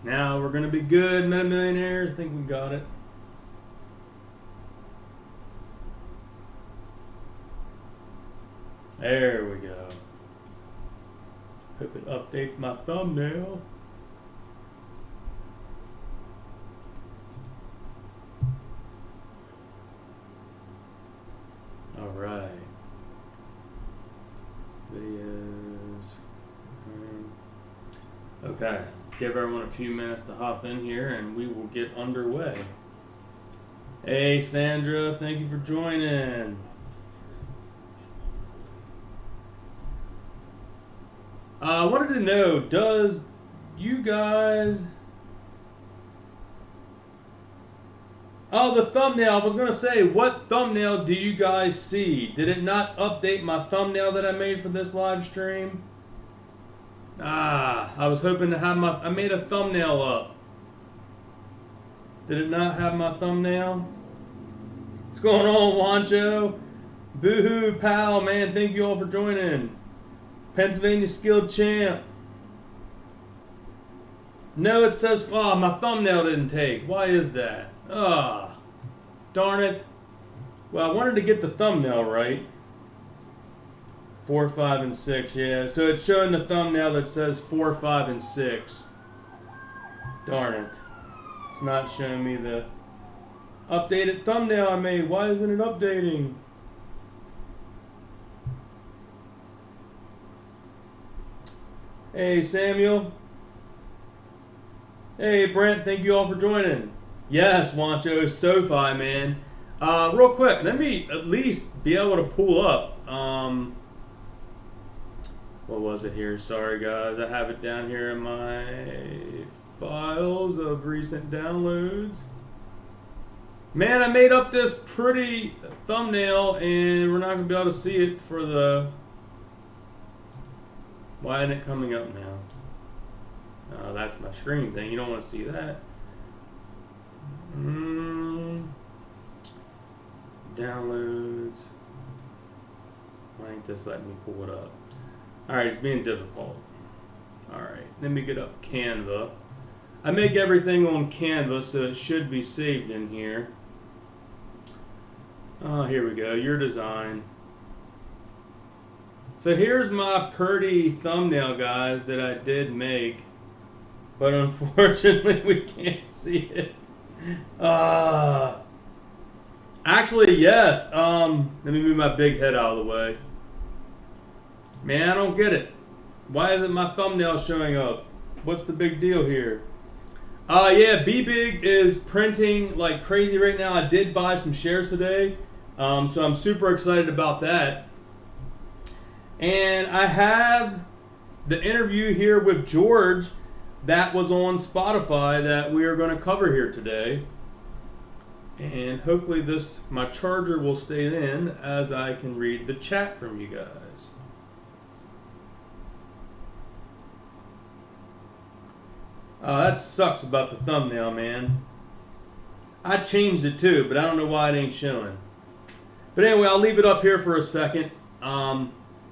Now we're going to be good, Meta Millionaires. I think we got it. There we go. Hope it updates my thumbnail. All right. Videos. Okay. Give everyone a few minutes to hop in here and we will get underway. Hey, Sandra. Thank you for joining. I wanted to know, does you guys... Oh, the thumbnail. I was going to say, what thumbnail do you guys see? Did it not update my thumbnail that I made for this live stream? I was hoping to have I made a thumbnail up. Did it not have my thumbnail? What's going on, Wancho? Boohoo, pal, man. Thank you all for joining. Pennsylvania Skilled Champ. No, it says, oh, my thumbnail didn't take. Why is that? Ah, darn it. Well, I wanted to get the thumbnail right. 4, 5, and 6, yeah. So it's showing the thumbnail that says 4, 5, and 6. Darn it. It's not showing me the updated thumbnail I made. Why isn't it updating? Hey, Samuel. Hey, Brent. Thank you all for joining. Yes, Wancho, SoFi, man. Real quick, let me at least be able to pull up. What was it here? Sorry, guys. I have it down here in my files of recent downloads. Man, I made up this pretty thumbnail, and we're not going to be able to see it for the... Why isn't it coming up now? Oh, that's my screen thing. You don't want to see that. Downloads. Why ain't this letting me pull it up? Alright, it's being difficult. Alright, let me get up Canva. I make everything on Canva, so it should be saved in here. Oh, here we go. Your design. So here's my pretty thumbnail, guys, that I did make. But unfortunately, we can't see it. Actually, yes. Let me move my big head out of the way. Man, I don't get it. Why isn't my thumbnail showing up? What's the big deal here? Yeah, BBIG is printing like crazy right now. I did buy some shares today. So I'm super excited about that. And I have the interview here with George that was on Spotify that we are going to cover here today. And hopefully my charger will stay in as I can read the chat from you guys. That sucks about the thumbnail, man. I changed it too, but I don't know why it ain't showing. But anyway, I'll leave it up here for a second.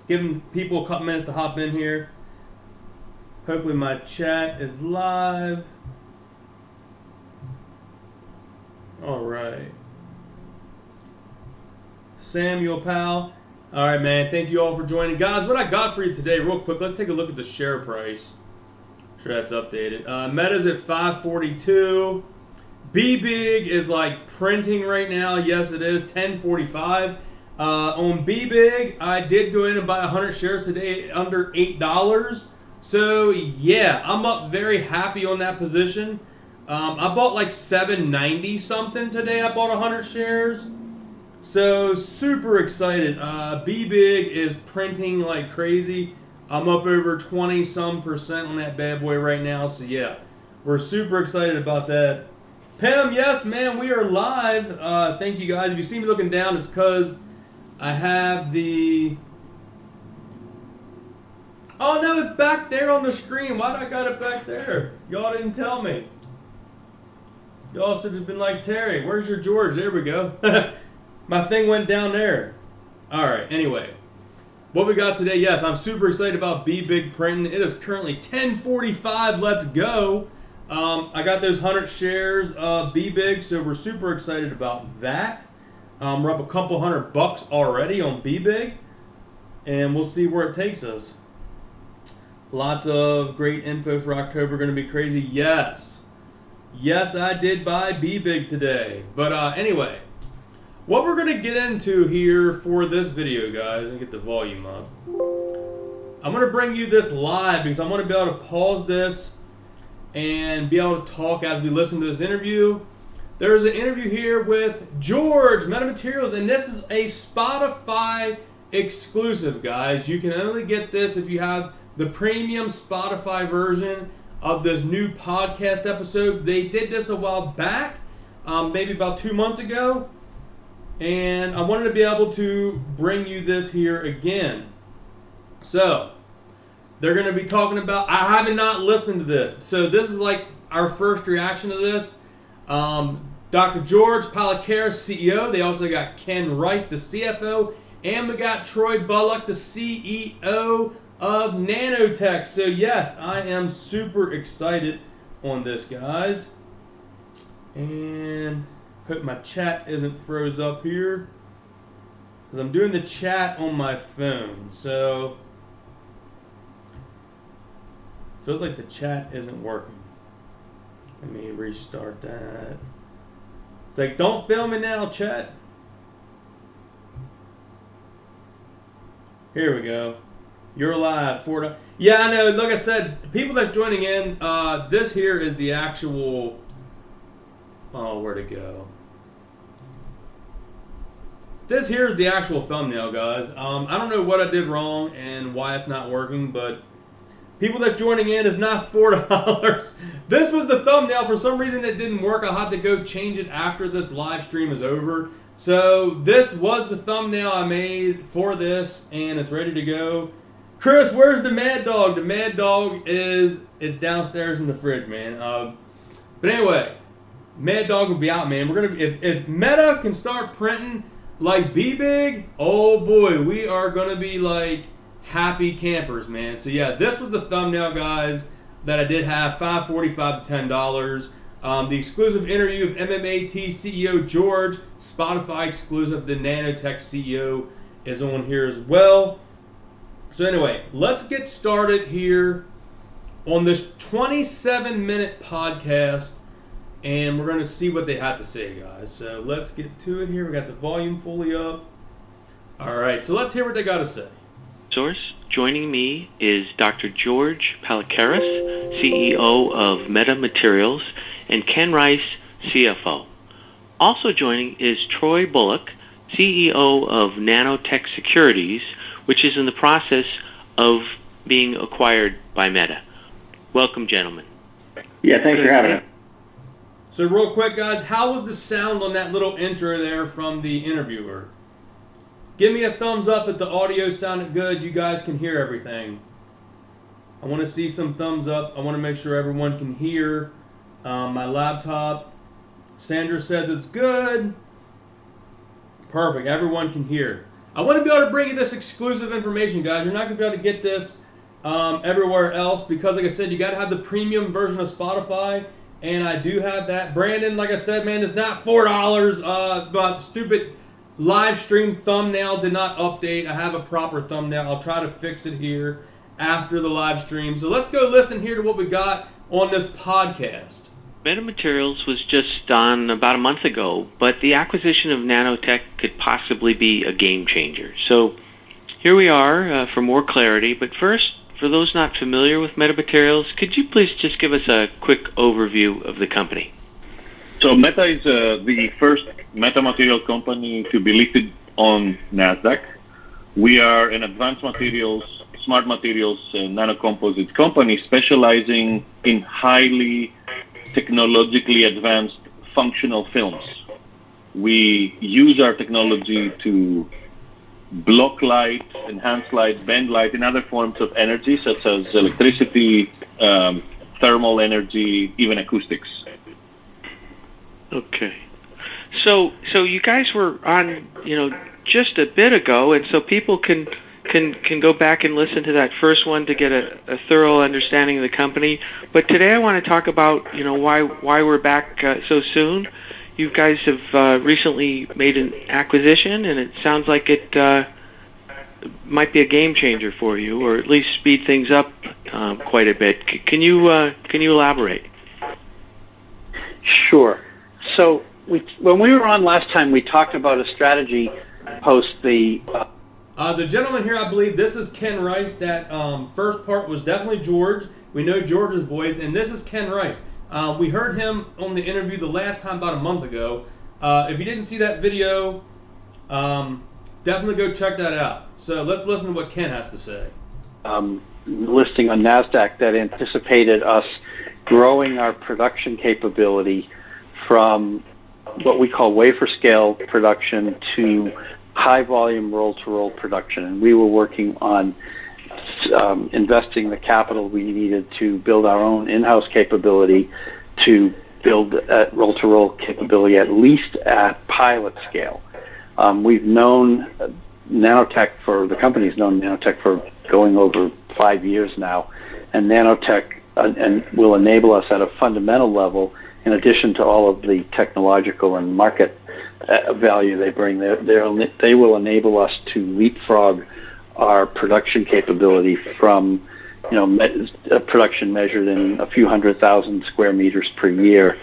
Giving people a couple minutes to hop in here. Hopefully my chat is live. All right. Samuel Powell. All right, man. Thank you all for joining. Guys, what I got for you today, real quick, let's take a look at the share price. Sure that's updated. Meta's at 542. BBIG is like printing right now. Yes, it is. 1045. On BBIG, I did go in and buy 100 shares today under $8. So, yeah, I'm up very happy on that position. I bought like $7.90 something today. I bought 100 shares. So, super excited. BBIG is printing like crazy. I'm up over 20-some% on that bad boy right now. So, yeah, we're super excited about that. Pam, yes, man, we are live. Thank you, guys. If you see me looking down, it's because I have the... Oh, no, it's back there on the screen. Why did I got it back there? Y'all didn't tell me. Y'all should have been like, Terry, where's your George? There we go. My thing went down there. All right, anyway. What we got today, yes, I'm super excited about BBIG printing. It is currently 10:45. Let's go. I got those 100 shares of BBIG, so we're super excited about that. We're up a couple $100 already on BBIG, and we'll see where it takes us. Lots of great info for October. Going to be crazy. Yes, I did buy BBIG today. But anyway, what we're going to get into here for this video, guys, and get the volume up. I'm going to bring you this live because I want to be able to pause this and be able to talk as we listen to this interview. There's an interview here with George, Metamaterials, and this is a Spotify exclusive, guys. You can only get this if you have the premium Spotify version of this new podcast episode. They did this a while back, maybe about 2 months ago, and I wanted to be able to bring you this here again. So, they're going to be talking about, I haven't not listened to this, so this is like our first reaction to this. Dr. George Palikaris, CEO. They also got Ken Rice, the CFO, and we got Troy Bullock, the CEO of Nanotech. So yes, I am super excited on this, guys. And hope my chat isn't froze up here, because I'm doing the chat on my phone. So feels like the chat isn't working. Let me restart that. It's like, don't film it now, chat. Here we go. You're live. Yeah, I know. Like I said, people that's joining in, this here is the actual. Oh, where'd it go? This here is the actual thumbnail, guys. I don't know what I did wrong and why it's not working, but people that's joining in is not $4. This was the thumbnail. For some reason it didn't work. I'll have to go change it after this live stream is over. So this was the thumbnail I made for this, and it's ready to go. Chris, where's the Mad Dog? The Mad Dog it's downstairs in the fridge, man. But anyway, Mad Dog will be out, man. We're gonna be, if Meta can start printing like BBIG, oh boy, we are gonna be like happy campers, man. So yeah, this was the thumbnail, guys, that I did have, $5.45 to $10. The exclusive interview of Mmat CEO George, Spotify exclusive. The Nanotech CEO is on here as well. So anyway, let's get started here on this 27-minute podcast, and we're going to see what they have to say, guys. So let's get to it here. We got the volume fully up. All right, so let's hear what they got to say. Source. Joining me is Dr. George Palikaris, CEO of METATERRY, and Ken Rice, CFO. Also joining is Troy Bullock, CEO of Nanotech Securities, which is in the process of being acquired by Meta. Welcome, gentlemen. Yeah, thanks for having us. So real quick, guys, how was the sound on that little intro there from the interviewer? Give me a thumbs up if the audio sounded good. You guys can hear everything. I want to see some thumbs up. I want to make sure everyone can hear my laptop. Sandra says it's good. Perfect. Everyone can hear. I want to be able to bring you this exclusive information, guys. You're not going to be able to get this everywhere else because, like I said, you got to have the premium version of Spotify, and I do have that. Brandon, like I said, man, it's not $4. But stupid live stream thumbnail did not update. I have a proper thumbnail. I'll try to fix it here after the live stream. So let's go listen here to what we got on this podcast. METATERRY was just on about a month ago, but the acquisition of Nanotech could possibly be a game changer. So here we are for more clarity. But first, for those not familiar with METATERRY, could you please just give us a quick overview of the company? So Meta is the first metamaterial company to be listed on NASDAQ. We are an advanced materials, smart materials, nanocomposites company specializing in highly technologically advanced functional films. We use our technology to block light, enhance light, bend light, and other forms of energy such as electricity, thermal energy, even acoustics. Okay. So you guys were on, just a bit ago, and so people can can go back and listen to that first one to get a thorough understanding of the company. But today I want to talk about why we're back so soon. You guys have recently made an acquisition, and it sounds like it might be a game changer for you, or at least speed things up quite a bit. Can you elaborate? Sure. So when we were on last time, we talked about a strategy post the. The gentleman here, I believe, this is Ken Rice. That first part was definitely George. We know George's voice, and this is Ken Rice. We heard him on the interview the last time about a month ago. If you didn't see that video, definitely go check that out. So let's listen to what Ken has to say. Listing on NASDAQ that anticipated us growing our production capability from what we call wafer scale production to high volume roll-to-roll production. And we were working on investing the capital we needed to build our own in-house capability to build roll-to-roll capability at least at pilot scale. We've known Nanotech the company's known Nanotech for going over 5 years now, and Nanotech and will enable us at a fundamental level, in addition to all of the technological and market value they bring. They will enable us to leapfrog our production capability from production measured in a few 100,000 square meters per year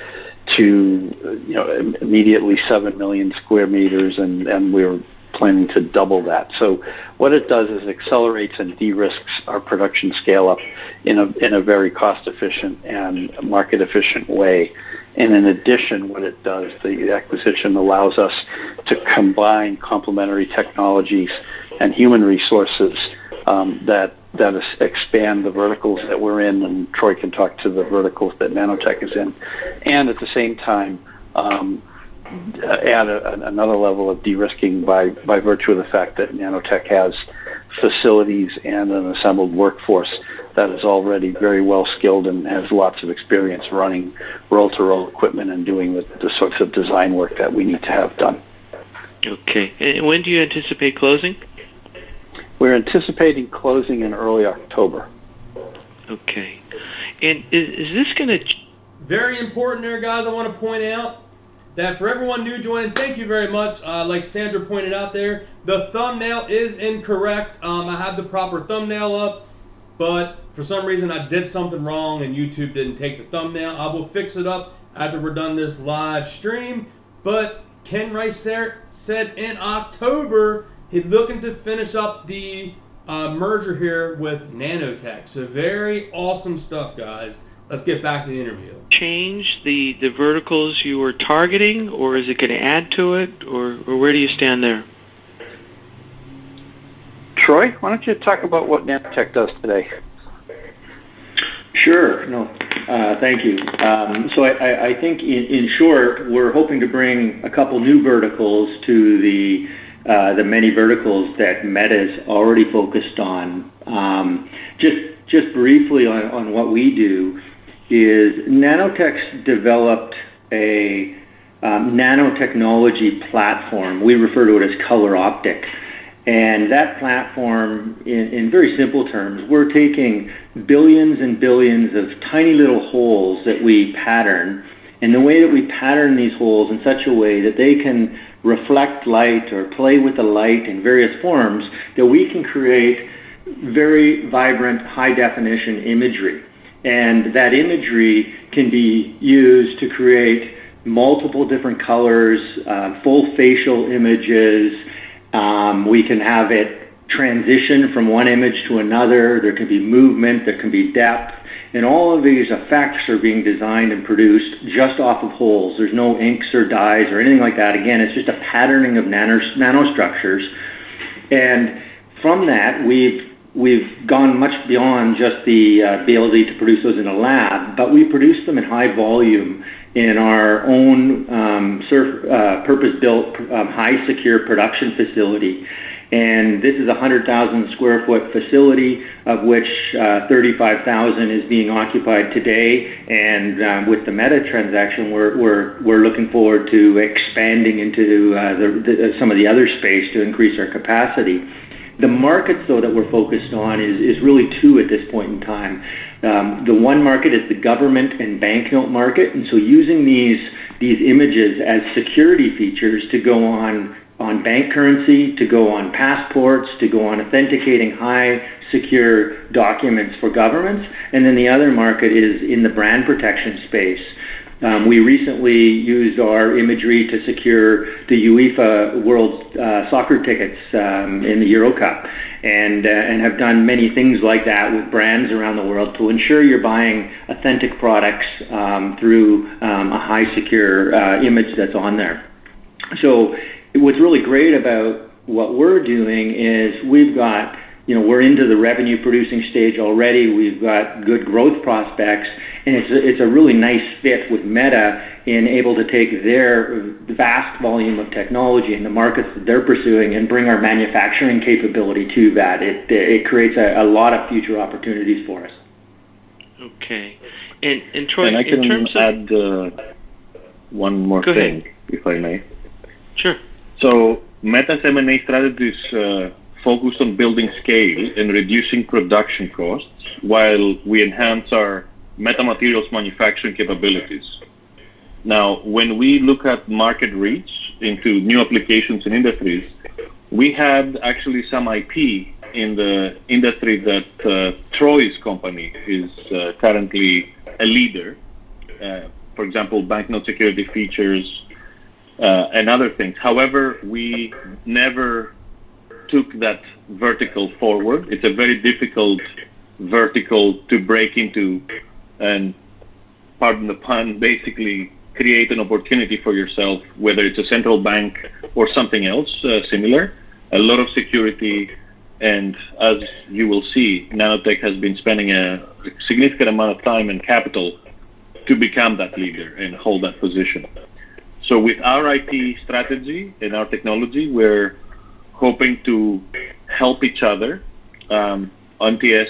to immediately 7 million square meters, and we're planning to double that. So what it does is accelerates and de-risks our production scale up in a very cost efficient and market efficient way. And in addition, what it does, the acquisition allows us to combine complementary technologies and human resources that expand the verticals that we're in, and Troy can talk to the verticals that Nanotech is in, and at the same time add another level of de-risking by virtue of the fact that Nanotech has facilities and an assembled workforce that is already very well skilled and has lots of experience running roll-to-roll equipment and doing the sorts of design work that we need to have done. Okay. And when do you anticipate closing? We're anticipating closing in early October. Okay. And is this going to... Very important there, guys. I want to point out that for everyone new joining, thank you very much. Like Sandra pointed out there, the thumbnail is incorrect. I have the proper thumbnail up, but for some reason I did something wrong and YouTube didn't take the thumbnail. I will fix it up after we're done this live stream. But Ken Rice said in October he's looking to finish up the merger here with Nanotech. So very awesome stuff, guys. Let's get back to the interview. Change the verticals you were targeting, or is it going to add to it, or where do you stand there? Troy, why don't you talk about what Nanotech does today? Sure. No, thank you. So I think in short, we're hoping to bring a couple new verticals to the many verticals that Meta's already focused on. Just briefly on what we do is Nanotech's developed a nanotechnology platform. We refer to it as Color Optic. And that platform, in very simple terms, we're taking billions and billions of tiny little holes that we pattern, and the way that we pattern these holes in such a way that they can reflect light or play with the light in various forms, that we can create very vibrant, high-definition imagery. And that imagery can be used to create multiple different colors, full facial images. We can have it transition from one image to another. There can be movement, there can be depth, and all of these effects are being designed and produced just off of holes. There's no inks or dyes or anything like that. Again, it's just a patterning of nanostructures. And from that, we've gone much beyond just the ability to produce those in a lab, but we produce them in high volume in our own purpose-built, high-secure production facility. And this is a 100,000 square foot facility, of which 35,000 is being occupied today. And with the Meta transaction, we're looking forward to expanding into some of the other space to increase our capacity. The markets, though, that we're focused on is really two at this point in time. The one market is the government and banknote market, and so using these images as security features to go on bank currency, to go on passports, to go on authenticating high secure documents for governments. And then the other market is in the brand protection space. We recently used our imagery to secure the UEFA World Soccer tickets in the Euro Cup, and have done many things like that with brands around the world to ensure you're buying authentic products through a high secure image that's on there. So what's really great about what we're doing is we've got, we're into the revenue producing stage already. We've got good growth prospects, and it's a really nice fit with Meta in able to take their vast volume of technology in the markets that they're pursuing and bring our manufacturing capability to that. It creates a lot of future opportunities for us. Okay. And Troy, and I can in terms add one more Go thing, ahead. if I may. Sure. So Meta's M&A strategy is focused on building scale and reducing production costs while we enhance our metamaterials manufacturing capabilities. Now, when we look at market reach into new applications and industries, we had actually some IP in the industry that Troy's company is currently a leader. For example, banknote security features and other things. However, we never took that vertical forward. It's a very difficult vertical to break into and, pardon the pun, basically create an opportunity for yourself, whether it's a central bank or something else similar. A lot of security, and as you will see, Nanotech has been spending a significant amount of time and capital to become that leader and hold that position. So with our IP strategy and our technology, we're hoping to help each other, NTS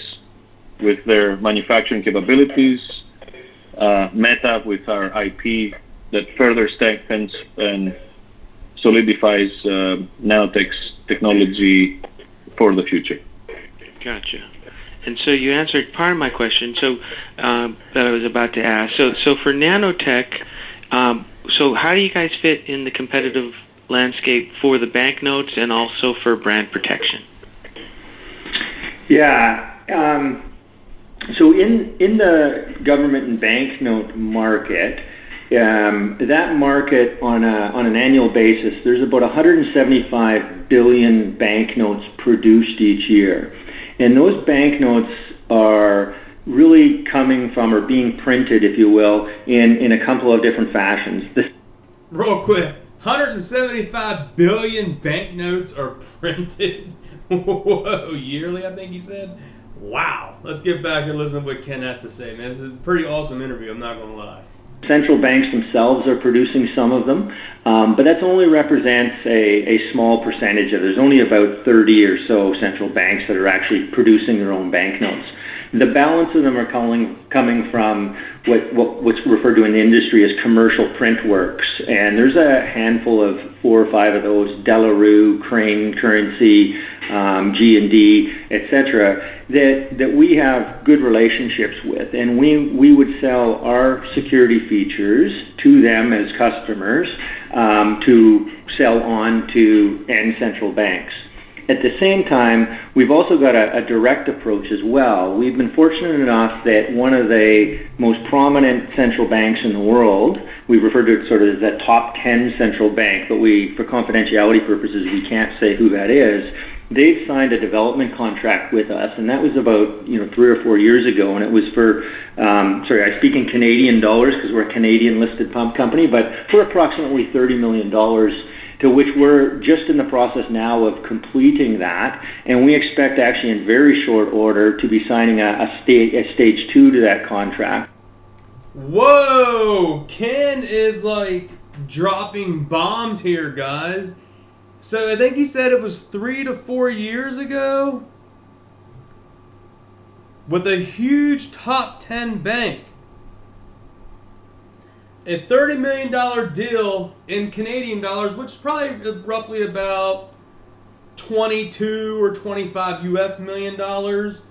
with their manufacturing capabilities, Meta with our IP that further strengthens and solidifies Nanotech's technology for the future. Gotcha. And so you answered part of my question. So that I was about to ask. So for Nanotech, so how do you guys fit in the competitive landscape for the banknotes and also for brand protection? Yeah. So in the government and banknote market, that market on an annual basis, there's about 175 billion banknotes produced each year. And those banknotes are really coming from or being printed, if you will, in a couple of different fashions. Real quick, 175 billion banknotes are printed. Whoa, yearly, I think he said. Wow. Let's get back and listen to what Ken has to say, man. This is a pretty awesome interview, I'm not going to lie. Central banks themselves are producing some of them, but that only represents a small percentage of. There's only about 30 or so central banks that are actually producing their own banknotes. The balance of them are coming from what's referred to in the industry as commercial print works, and there's a handful of 4 or 5 of those: Delarue, Crane Currency, G&D, etc., that we have good relationships with, and we would sell our security features to them as customers to sell on to end central banks. At the same time, we've also got a direct approach as well. We've been fortunate enough that one of the most prominent central banks in the world, we refer to it sort of as that top 10 central bank, but for confidentiality purposes, we can't say who that is. They've signed a development contract with us, and that was about 3 or 4 years ago, and it was for, I speak in Canadian dollars because we're a Canadian listed pump company, but for approximately $30 million, to which we're just in the process now of completing that, and we expect actually in very short order to be signing a stage 2 to that contract. Whoa! Ken is like dropping bombs here, guys. So I think he said it was 3 to 4 years ago with a huge top 10 bank. A $30 million deal in Canadian dollars, which is probably roughly about 22 or 25 US million dollars.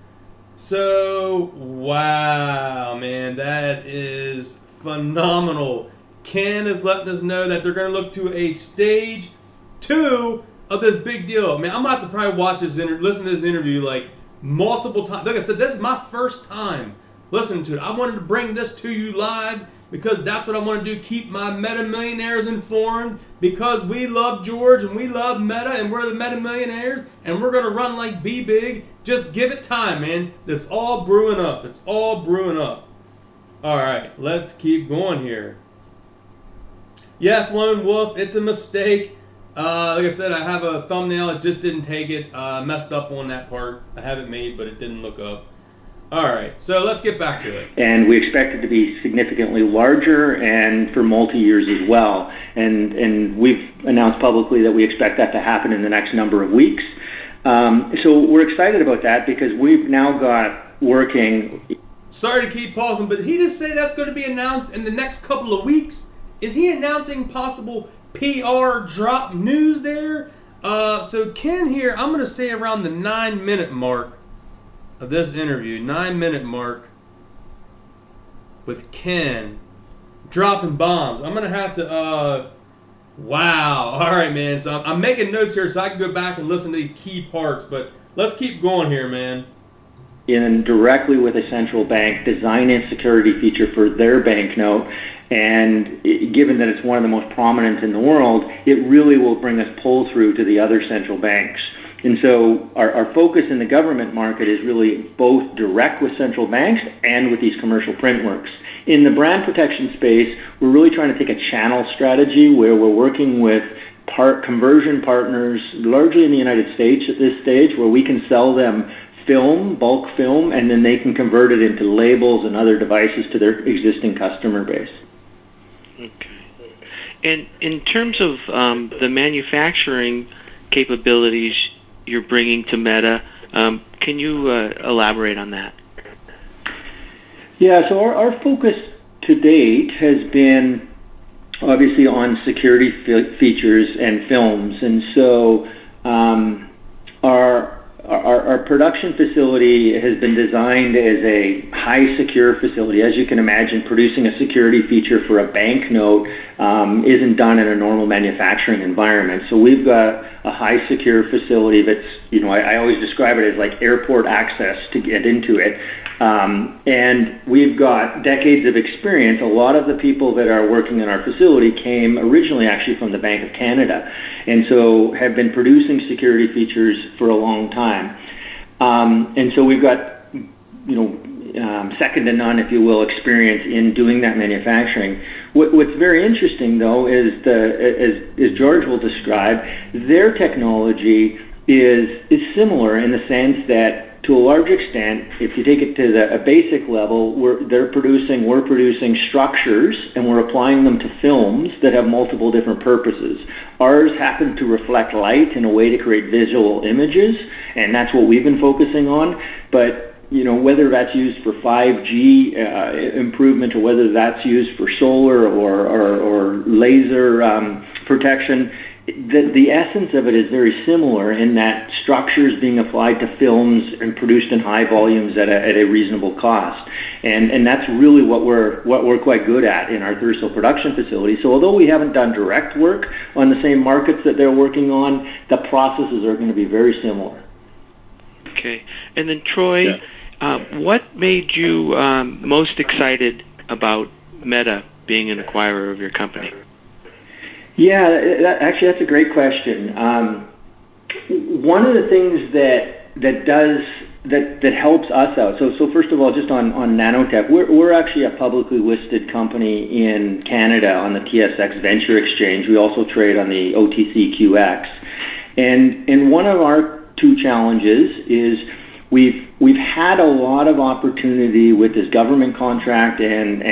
So, wow, man, that is phenomenal. Ken is letting us know that they're going to look to a stage 2 of this big deal. Man, I'm about to probably watch this listen to this interview like multiple times. Like I said, this is my first time listening to it. I wanted to bring this to you live because that's what I want to do, keep my Meta Millionaires informed, because we love George and we love Meta and we're the Meta Millionaires and we're going to run like BBIG. Just give it time, man. It's all brewing up. It's all brewing up. All right, let's keep going here. Yes, Lone Wolf, it's a mistake. Like I said, I have a thumbnail. It just didn't take it. Messed up on that part. I have it made, but it didn't look up. All right, so let's get back to it. And we expect it to be significantly larger and for multi-years as well. And we've announced publicly that we expect that to happen in the next number of weeks. So we're excited about that because we've now got working. Sorry to keep pausing, but did he just say that's going to be announced in the next couple of weeks? Is he announcing possible PR drop news there? So Ken here, I'm going to say around the 9-minute mark of this interview, 9-minute mark with Ken dropping bombs. I'm going to have to, wow. All right, man. So I'm making notes here so I can go back and listen to these key parts, but let's keep going here, man. In directly with a central bank, design a security feature for their banknote, and given that it's one of the most prominent in the world, it really will bring us pull through to the other central banks. And so our focus in the government market is really both direct with central banks and with these commercial printworks. In the brand protection space, we're really trying to take a channel strategy where we're working with conversion partners, largely in the United States at this stage, where we can sell them film, bulk film, and then they can convert it into labels and other devices to their existing customer base. Okay. And in terms of the manufacturing capabilities you're bringing to Meta, can you elaborate on that? Yeah, so our focus to date has been obviously on security features and films, and so our production facility has been designed as a high secure facility. As you can imagine, producing a security feature for a banknote isn't done in a normal manufacturing environment. So we've got a high secure facility that's, I always describe it as like airport access to get into it. And we've got decades of experience. A lot of the people that are working in our facility came originally actually from the Bank of Canada, and so have been producing security features for a long time. And so we've got, second to none, if you will, experience in doing that manufacturing. What's very interesting, though, is as George will describe, their technology is similar in the sense that, to a large extent, if you take it to a basic level, we're producing structures and we're applying them to films that have multiple different purposes. Ours happen to reflect light in a way to create visual images, and that's what we've been focusing on. But whether that's used for 5G improvement or whether that's used for solar or laser protection, the essence of it is very similar in that structures being applied to films and produced in high volumes at a reasonable cost, and that's really what we're quite good at in our Thurso production facility. So although we haven't done direct work on the same markets that they're working on, the processes are going to be very similar. Okay, and then Troy, what made you most excited about Meta being an acquirer of your company? Yeah, actually, that's a great question. One of the things that helps us out. So first of all, just on Nanotech, we're actually a publicly listed company in Canada on the TSX Venture Exchange. We also trade on the OTCQX, and one of our two challenges is we've had a lot of opportunity with this government contract and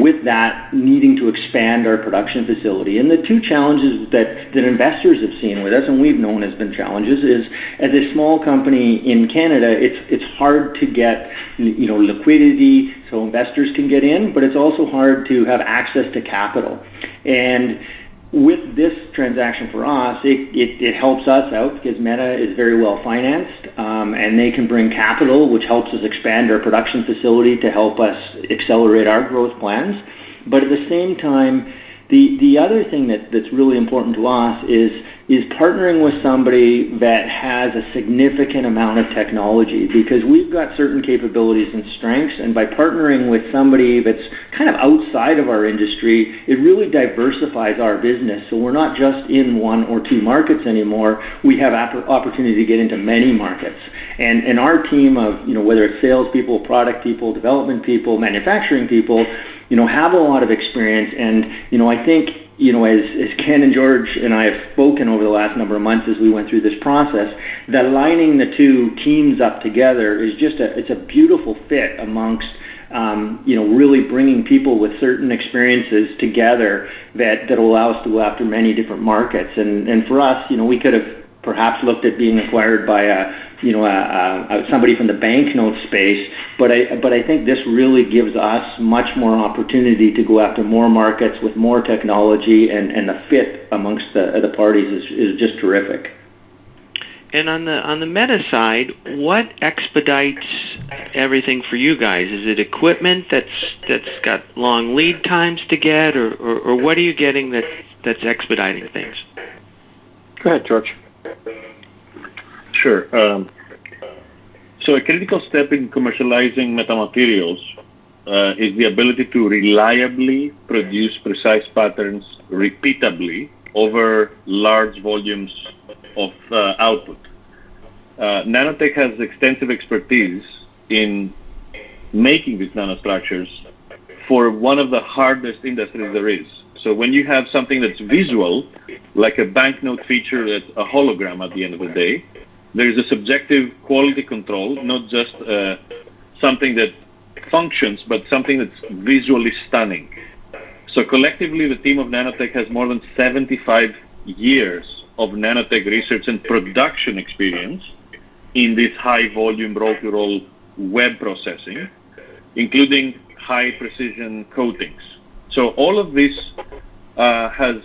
with that, needing to expand our production facility. And the two challenges that investors have seen with us, and we've known has been challenges, is as a small company in Canada, it's hard to get liquidity so investors can get in, but it's also hard to have access to capital. And with this transaction for us, it helps us out because Meta is very well financed, and they can bring capital, which helps us expand our production facility to help us accelerate our growth plans. But at the same time, the other thing that's really important to us is partnering with somebody that has a significant amount of technology, because we've got certain capabilities and strengths, and by partnering with somebody that's kind of outside of our industry, it really diversifies our business. So we're not just in one or two markets anymore. We have opportunity to get into many markets. And our team of, whether it's salespeople, product people, development people, manufacturing people, have a lot of experience. And, I think, as Ken and George and I have spoken over the last number of months as we went through this process, that lining the two teams up together is it's a beautiful fit amongst, really bringing people with certain experiences together that allow us to go after many different markets. And for us, we could have perhaps looked at being acquired by somebody from the banknote space, but I think this really gives us much more opportunity to go after more markets with more technology, and the fit amongst the parties is just terrific. And on the Meta side, what expedites everything for you guys? Is it equipment that's got long lead times to get, or what are you getting that's expediting things? Go ahead, George. Sure. So a critical step in commercializing metamaterials is the ability to reliably produce precise patterns repeatably over large volumes of output. Nanotech has extensive expertise in making these nanostructures for one of the hardest industries there is. So when you have something that's visual, like a banknote feature that's a hologram at the end of the day, there is a subjective quality control, not just something that functions, but something that's visually stunning. So collectively, the team of Nanotech has more than 75 years of nanotech research and production experience in this high-volume roll-to-roll web processing, including high-precision coatings. So all of this has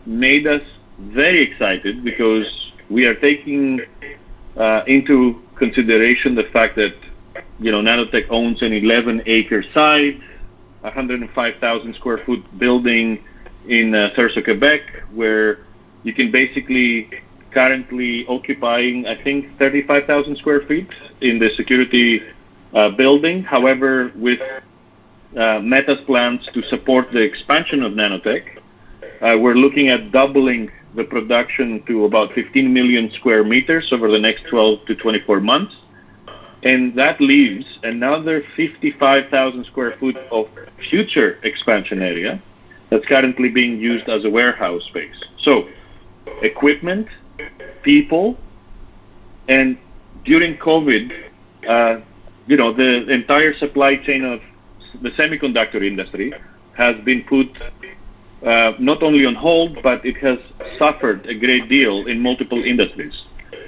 made us very excited, because we are taking into consideration the fact that Nanotech owns an 11-acre site, 105,000 square foot building in Thurso, Quebec, where you can basically currently occupying, I think, 35,000 square feet in the security building. However, with Meta's plans to support the expansion of Nanotech, we're looking at doubling the production to about 15 million square meters over the next 12 to 24 months. And that leaves another 55,000 square foot of future expansion area that's currently being used as a warehouse space. So equipment, people, and during COVID, the entire supply chain of the semiconductor industry has been put not only on hold, but it has suffered a great deal in multiple industries.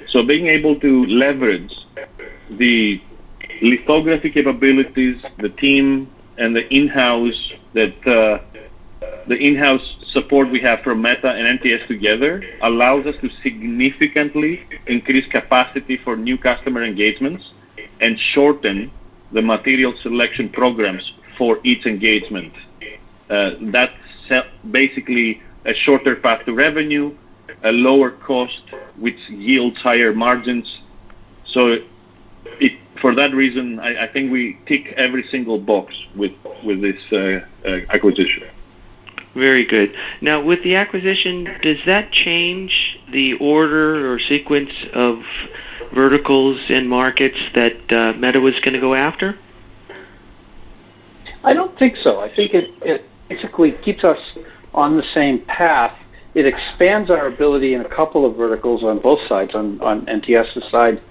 So being able to leverage the lithography capabilities, the team, and the in-house support we have from Meta and NTS together allows us to significantly increase capacity for new customer engagements and shorten the material selection programs for each engagement. That's basically a shorter path to revenue, a lower cost, which yields higher margins. So for that reason, I think we tick every single box with this acquisition. Very good. Now, with the acquisition, does that change the order or sequence of verticals and markets that Meta was going to go after? I don't think so. I think it basically keeps us on the same path. It expands our ability in a couple of verticals on both sides, on NTS's side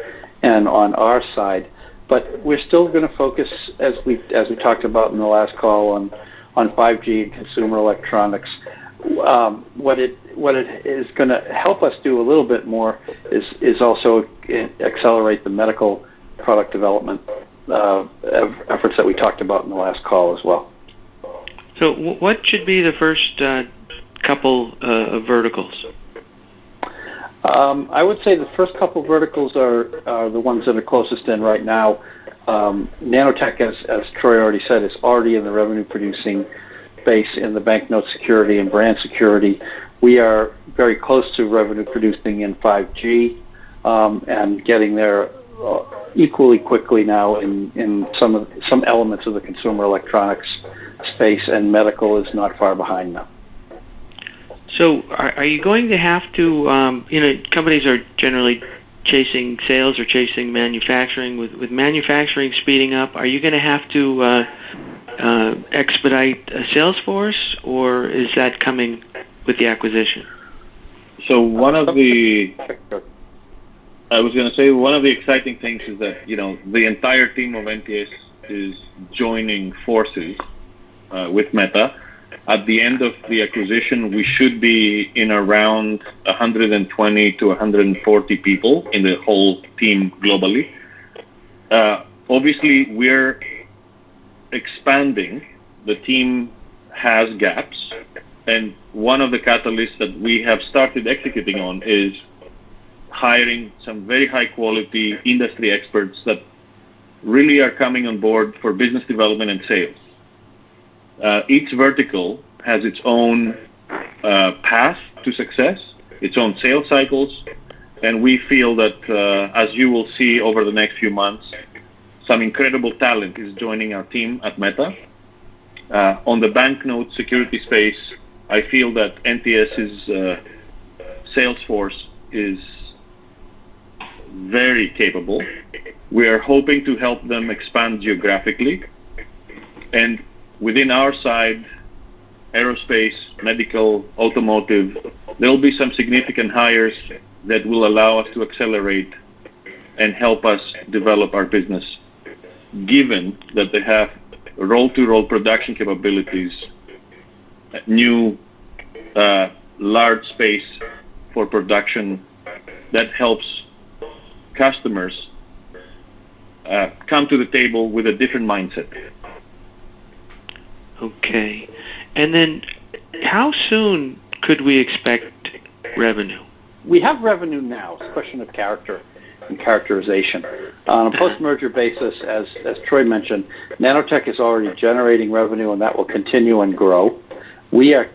and on our side. But we're still going to focus, as we talked about in the last call, on 5G and consumer electronics. What it is going to help us do a little bit more is also accelerate the medical product development efforts that we talked about in the last call as well. So what should be the first couple of verticals? I would say the first couple verticals are the ones that are closest in right now. Nanotech, as Troy already said, is already in the revenue-producing space in the banknote security and brand security. We are very close to revenue-producing in 5G and getting there equally quickly now in some elements of the consumer electronics space, and medical is not far behind now. So are you going to have to, companies are generally chasing sales or chasing manufacturing. With manufacturing speeding up, are you going to have to expedite a sales force, or is that coming with the acquisition? So one of the exciting things is that, the entire team of NTS is joining forces with Meta. At the end of the acquisition, we should be in around 120 to 140 people in the whole team globally. Obviously, we're expanding. The team has gaps, and one of the catalysts that we have started executing on is hiring some very high-quality industry experts that really are coming on board for business development and sales. Each vertical has its own path to success, its own sales cycles, and we feel that, as you will see over the next few months, some incredible talent is joining our team at Meta. On the banknote security space, I feel that NTS's sales force is very capable. We are hoping to help them expand geographically, and within our side, aerospace, medical, automotive, there will be some significant hires that will allow us to accelerate and help us develop our business, given that they have roll-to-roll production capabilities, new large space for production that helps customers come to the table with a different mindset. Okay. And then how soon could we expect revenue? We have revenue now. It's a question of character and characterization. On a post-merger basis, as Troy mentioned, Nanotech is already generating revenue, and that will continue and grow. We are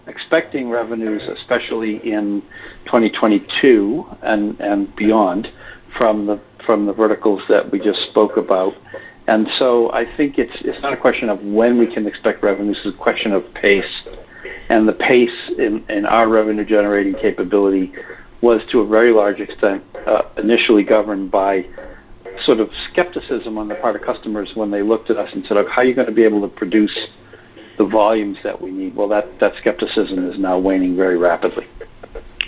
expecting revenues, especially in 2022 and beyond, from the verticals that we just spoke about. And so I think it's not a question of when we can expect revenues, it's a question of pace. And the pace in our revenue-generating capability was, to a very large extent, initially governed by sort of skepticism on the part of customers when they looked at us and said, how are you going to be able to produce the volumes that we need? Well, that skepticism is now waning very rapidly.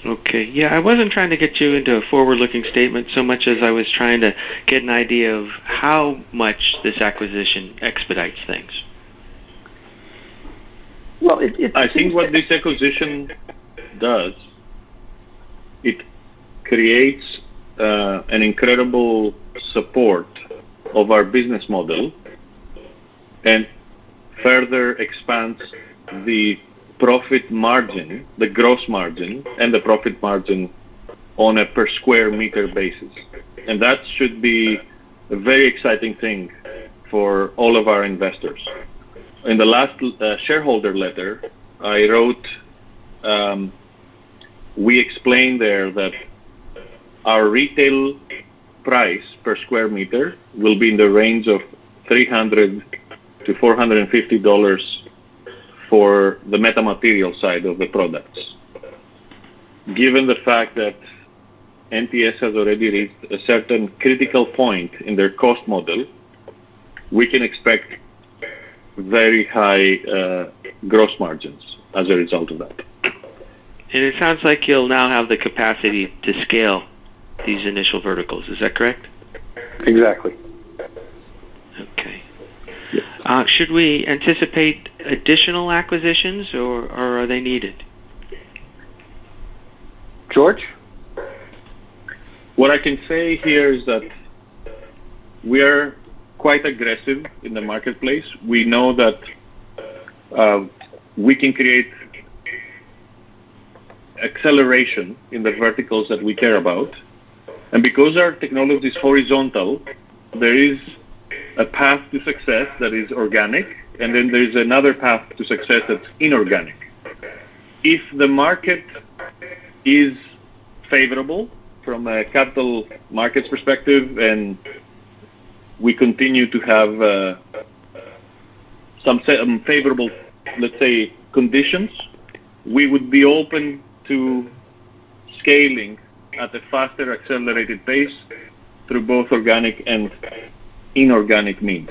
Okay. Yeah, I wasn't trying to get you into a forward-looking statement so much as I was trying to get an idea of how much this acquisition expedites things. Well, I think what this acquisition does, it creates an incredible support of our business model and further expands the profit margin, the gross margin, and the profit margin on a per square meter basis. And that should be a very exciting thing for all of our investors. In the last shareholder letter, I wrote, we explained there that our retail price per square meter will be in the range of $300 to $450 for the metamaterial side of the products. Given the fact that NTS has already reached a certain critical point in their cost model, we can expect very high gross margins as a result of that. And it sounds like you'll now have the capacity to scale these initial verticals. Is that correct? Exactly. Okay. Should we anticipate additional acquisitions, or are they needed? George? What I can say here is that we are quite aggressive in the marketplace. We know that we can create acceleration in the verticals that we care about. And because our technology is horizontal, there is a path to success that is organic, and then there's another path to success that's inorganic. If the market is favorable from a capital markets perspective, and we continue to have some favorable, let's say, conditions, we would be open to scaling at a faster, accelerated pace through both organic and inorganic means.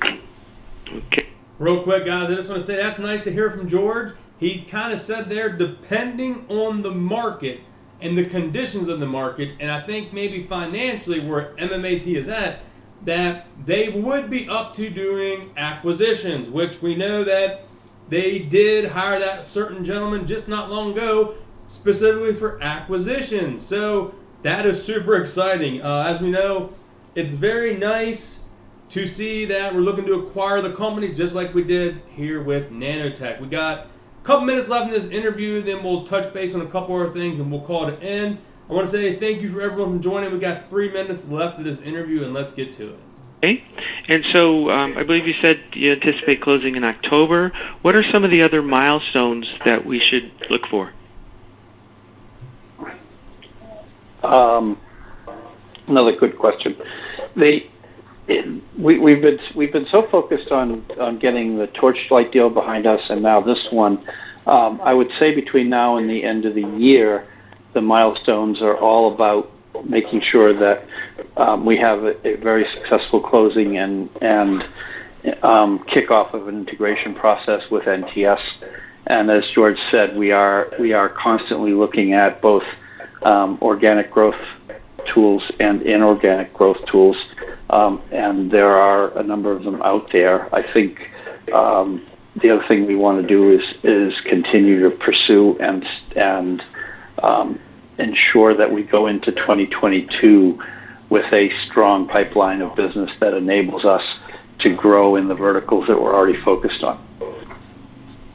Okay. Real quick, guys, I just want to say that's nice to hear from George. He kind of said there, depending on the market and the conditions of the market, and I think maybe financially where MMAT is at, that they would be up to doing acquisitions, which we know that they did hire that certain gentleman just not long ago, specifically for acquisitions. So that is super exciting. As we know, it's very nice to see that we're looking to acquire the companies just like we did here with Nanotech. We got a couple minutes left in this interview, then we'll touch base on a couple other things and we'll call it an end. I want to say thank you for everyone for joining. We got 3 minutes left of this interview, and let's get to it. Okay. And so I believe you said you anticipate closing in October. What are some of the other milestones that we should look for? Another good question. We've been so focused on getting the Torchlight deal behind us, and now this one. I would say between now and the end of the year, the milestones are all about making sure that we have a very successful closing and kickoff of an integration process with NTS. And as George said, we are constantly looking at both organic growth tools and inorganic growth tools, and there are a number of them out there. I think the other thing we want to do is continue to pursue and ensure that we go into 2022 with a strong pipeline of business that enables us to grow in the verticals that we're already focused on.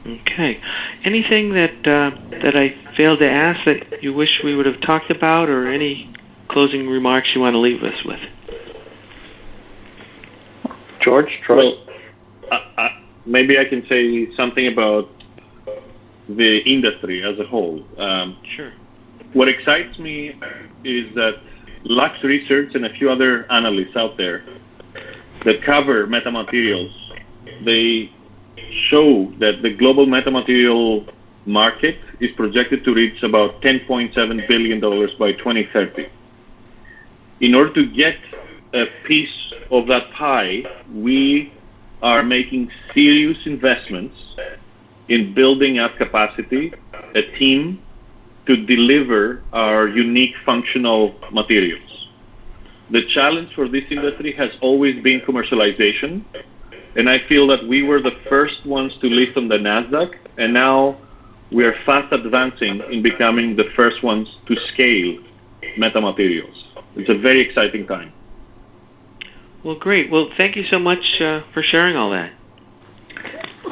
Okay. Anything that I failed to ask that you wish we would have talked about, or any closing remarks you want to leave us with? George, Troy? Well, maybe I can say something about the industry as a whole. Sure. What excites me is that Lux Research and a few other analysts out there that cover metamaterials, they show that the global metamaterial market is projected to reach about $10.7 billion by 2030. In order to get a piece of that pie, we are making serious investments in building up capacity, a team to deliver our unique functional materials. The challenge for this industry has always been commercialization, and I feel that we were the first ones to list on the NASDAQ, and now we are fast advancing in becoming the first ones to scale metamaterials. It's a very exciting time. Well, great. Well, thank you so much for sharing all that.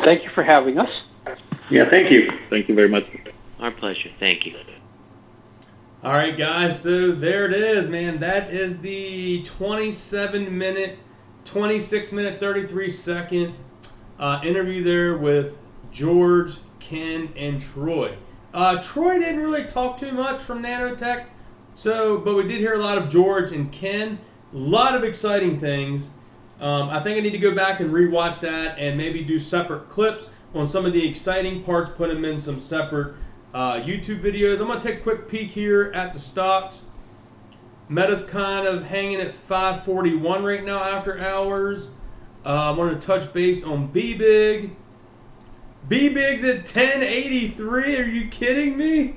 Thank you for having us. Yeah, thank you. Thank you very much. Our pleasure. Thank you. All right, guys, so there it is, man. That is the 26-minute, 33-second interview there with George, Ken, and Troy. Troy didn't really talk too much from Nanotech, but we did hear a lot of George and Ken. A lot of exciting things. I think I need to go back and rewatch that and maybe do separate clips on some of the exciting parts, put them in some separate YouTube videos. I'm going to take a quick peek here at the stocks. Meta's kind of hanging at 541 right now after hours. I want to touch base on BBIG. BBIG's at 1083. Are you kidding me?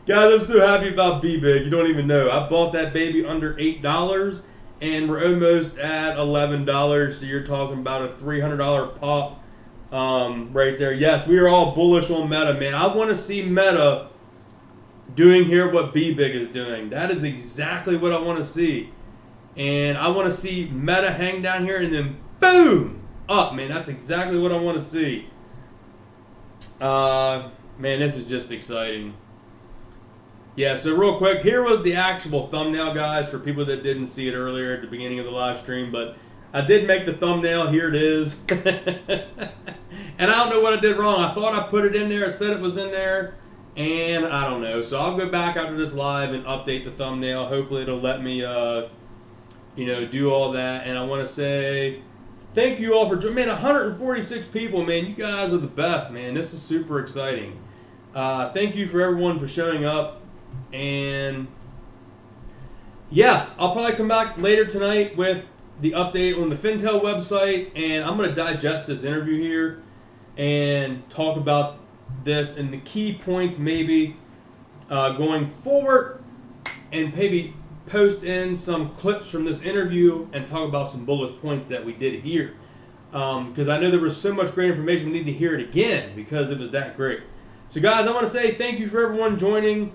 Guys, I'm so happy about BBIG. You don't even know. I bought that baby under $8, and we're almost at $11. So you're talking about a $300 pop right there. Yes, we are all bullish on Meta, man. I want to see Meta doing here what BBIG is doing. That is exactly what I want to see. And I want to see Meta hang down here and then boom, up, man. That's exactly what I want to see. Man, this is just exciting. Yeah, so real quick, here was the actual thumbnail, guys, for people that didn't see it earlier at the beginning of the live stream, but I did make the thumbnail. Here it is. And I don't know what I did wrong. I thought I put it in there. I said it was in there, and I don't know. So I'll go back after this live and update the thumbnail. Hopefully it'll let me, do all that. And I want to say thank you all for joining. Man, 146 people, man. You guys are the best, man. This is super exciting. Thank you for everyone for showing up. And yeah, I'll probably come back later tonight with the update on the Fintel website, and I'm going to digest this interview here and talk about this and the key points maybe going forward, and maybe post in some clips from this interview and talk about some bullet points that we did here, because I know there was so much great information. We need to hear it again because it was that great. So guys, I want to say thank you for everyone joining,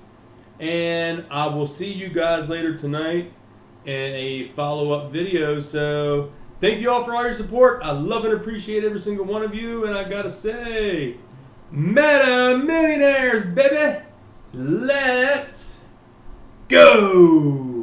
and I will see you guys later tonight in a follow-up video. So thank you all for all your support. I love and appreciate every single one of you, and I gotta say, Meta Millionaires, baby, let's go.